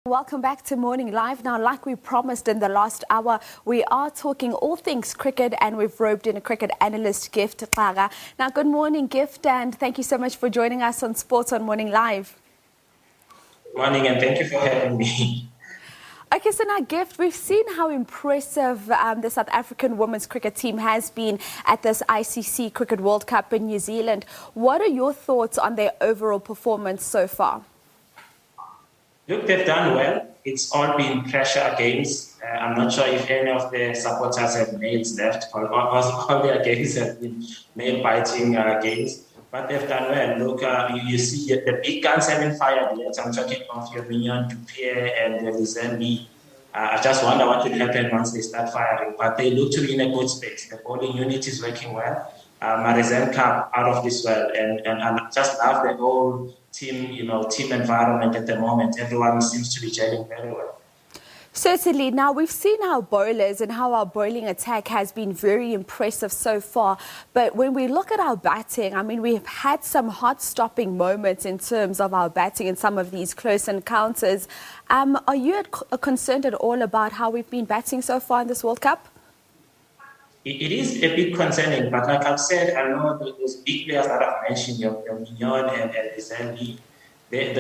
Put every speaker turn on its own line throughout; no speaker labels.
Welcome back to Morning Live. Now, like we promised in the last hour, we are talking all things cricket, and we've roped in a cricket analyst, Gift Xaka. Now, good morning, Gift, and thank you so much for joining us on Sports on Morning Live.
Good morning, and thank you for having me.
Okay, so now, Gift, we've seen how impressive the South African women's cricket team has been at this ICC Cricket World Cup in New Zealand. What are your thoughts on their overall performance so far?
Look, they've done well. It's all been pressure games. I'm not sure if any of the supporters have nails left. All their games have been nail-biting games. But they've done well. Look, you see the big guns haven't fired yet. I'm talking of your Mignon, Dupierre, and Lizembe. I just wonder what will happen once they start firing. But they look to be in a good space. The bowling unit is working well. Marizenka out of this world. And I just love the whole team environment at the moment. Everyone seems to be gelling very well.
Certainly. Now, we've seen our bowlers and how our bowling attack has been very impressive so far. But when we look at our batting, I mean, we've had some heart-stopping moments in terms of our batting in some of these close encounters. Are you concerned at all about how we've been batting so far in this World Cup?
It is a bit concerning, but like I've said, I know those big players that I've mentioned, your Mignon and Lizembe,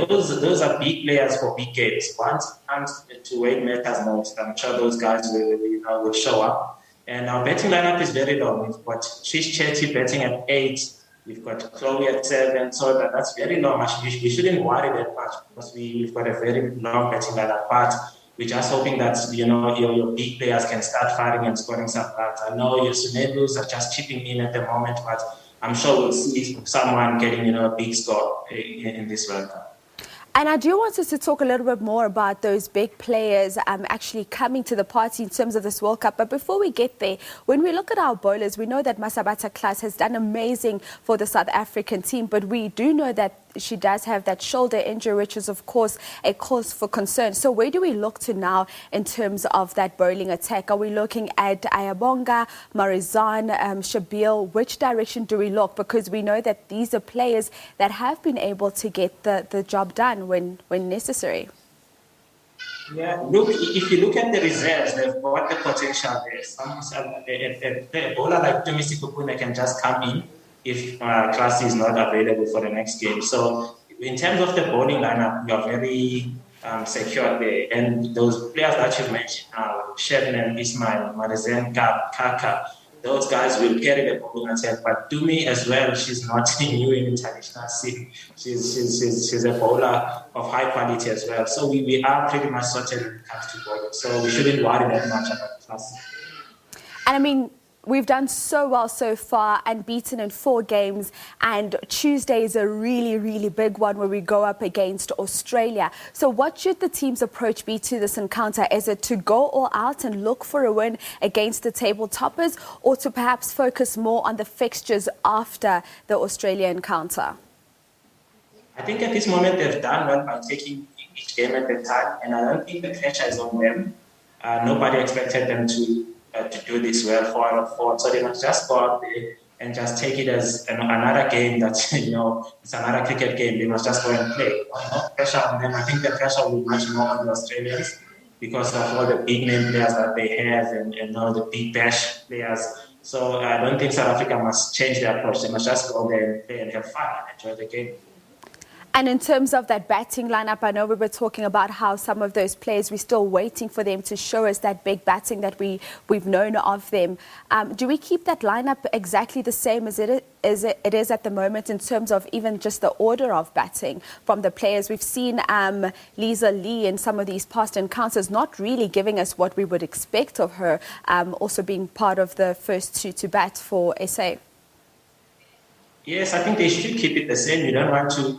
those are big players for big games. Once it comes to weight matters most, I'm sure those guys will show up. And our betting lineup is very long. We've got Trish Chetty betting at 8. We've got Chloe at 7. So that's very long. Actually, we shouldn't worry that much because we've got a very long betting lineup. But we're just hoping that your big players can start firing and scoring some runs. I know your Sunebus are just chipping in at the moment, but I'm sure we'll see someone getting a big score in this World Cup.
And I do want us to talk a little bit more about those big players actually coming to the party in terms of this World Cup. But before we get there, when we look at our bowlers, we know that Masabata Class has done amazing for the South African team, but we do know that she does have that shoulder injury, which is, of course, a cause for concern. So where do we look to now in terms of that bowling attack? Are we looking at Ayabonga, Marizanne, Shabil? Which direction do we look? Because we know that these are players that have been able to get the job done when necessary.
Yeah, look, if you look at the reserves, they've got the potential there. A bowler like Tumisi Kupuna can just come in if Class is not available for the next game. So in terms of the bowling lineup, we are very secure there. And those players that you mentioned now, Shebnem, Ismail, Marizenka, Kaka, those guys will carry the bowling attack. But to me as well, she's not new in international scene. She's a bowler of high quality as well. So we are pretty much sorted when it comes to bowling. So we shouldn't worry that much about Class.
And I mean, we've done so well so far, unbeaten in 4 games, and Tuesday is a really, really big one where we go up against Australia. So what should the team's approach be to this encounter? Is it to go all out and look for a win against the table toppers, or to perhaps focus more on the fixtures after the Australia encounter?
I think at this moment they've done well by taking each game at a time, and I don't think the pressure is on them. Nobody expected them to do this well 4 out of 4. So they must just go out there and just take it as another game that, it's another cricket game. They must just go and play. No pressure on them. I think the pressure will be much more on the Australians because of all the big name players that they have and all the big bash players. So I don't think South Africa must change their approach. They must just go there and play and have fun and enjoy the game.
And in terms of that batting lineup, I know we were talking about how some of those players, we're still waiting for them to show us that big batting that we've known of them. Do we keep that lineup exactly the same as it is at the moment in terms of even just the order of batting from the players? We've seen Lisa Lee in some of these past encounters not really giving us what we would expect of her, also being part of the first 2 to bat for SA.
Yes, I think they should keep it the same. You don't want to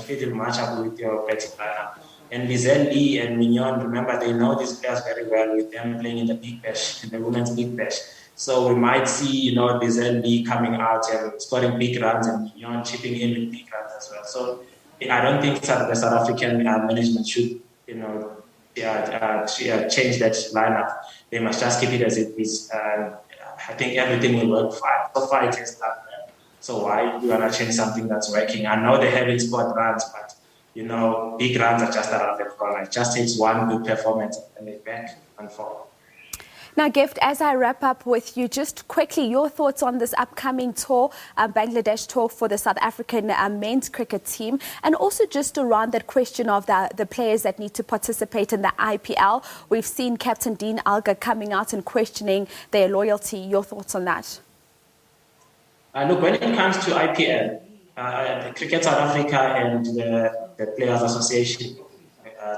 fiddle much up with your betting lineup. And Lizembe and Mignon, remember, they know these players very well with them playing in the Big Bash, in the Women's Big Bash. So we might see, Lizembe coming out and scoring big runs and Mignon chipping in with big runs as well. So I don't think the South African management should, change that lineup. They must just keep it as it is. I think everything will work fine. So far, it has done. So why do you want to change something that's working? I know they haven't scored runs, but big runs are just around the corner. It just takes one good performance and they're back on form.
Now, Gift, as I wrap up with you, just quickly, your thoughts on this upcoming tour, Bangladesh tour for the South African men's cricket team, and also just around that question of the players that need to participate in the IPL. We've seen Captain Dean Alga coming out and questioning their loyalty. Your thoughts on that?
Look, when it comes to IPL, the Cricket South Africa and the Players Association,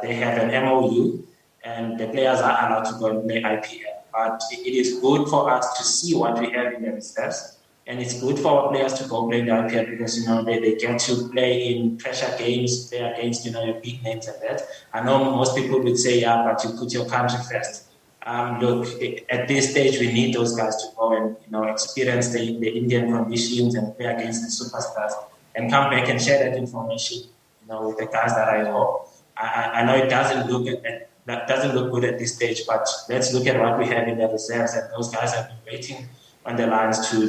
they have an MOU, and the players are allowed to go and play IPL. But it is good for us to see what we have in the reserves, and it's good for our players to go play the IPL because they get to play in pressure games, play against your big names and that. I know most people would say, yeah, but you put your country first. Look, at this stage, we need those guys to go and experience the Indian conditions and play against the superstars, and come back and share that information, with the guys that are at home. I know it doesn't look good at this stage, but let's look at what we have in the reserves, and those guys have been waiting on the lines to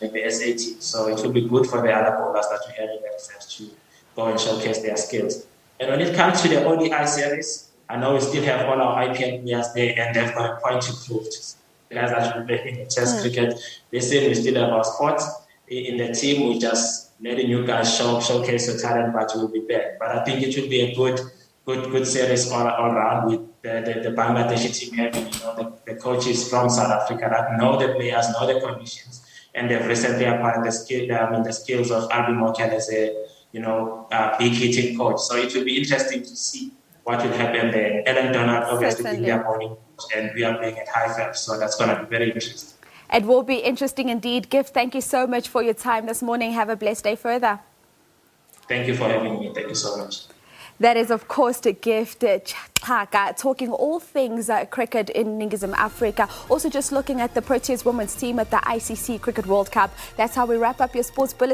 make the SAT. So it will be good for the other bowlers that we have in the reserves to go and showcase their skills. And when it comes to the ODI series, I know we still have all our IPL players there, and they've got a point to prove. Players that should be playing in Test cricket. They say we still have our spots in the team. We just letting you guys showcase your talent, but we'll be back. But I think it will be a good series all around, with the Bangladeshi team having the coaches from South Africa that know the players, know the conditions, and they've recently acquired the skills of Albi Mokan as a big hitting coach. So it will be interesting to see what will happen there. Ellen Donald obviously being their bowling coach, and we are playing at high felt, so that's going to be very interesting.
It will be interesting indeed. Gift, thank you so much for your time this morning. Have a blessed day further.
Thank you for having me. Thank you so much.
That is, of course, the Gift Xaka, talking all things cricket in Ningizim Africa. Also just looking at the Proteas women's team at the ICC Cricket World Cup. That's how we wrap up your sports bulletin.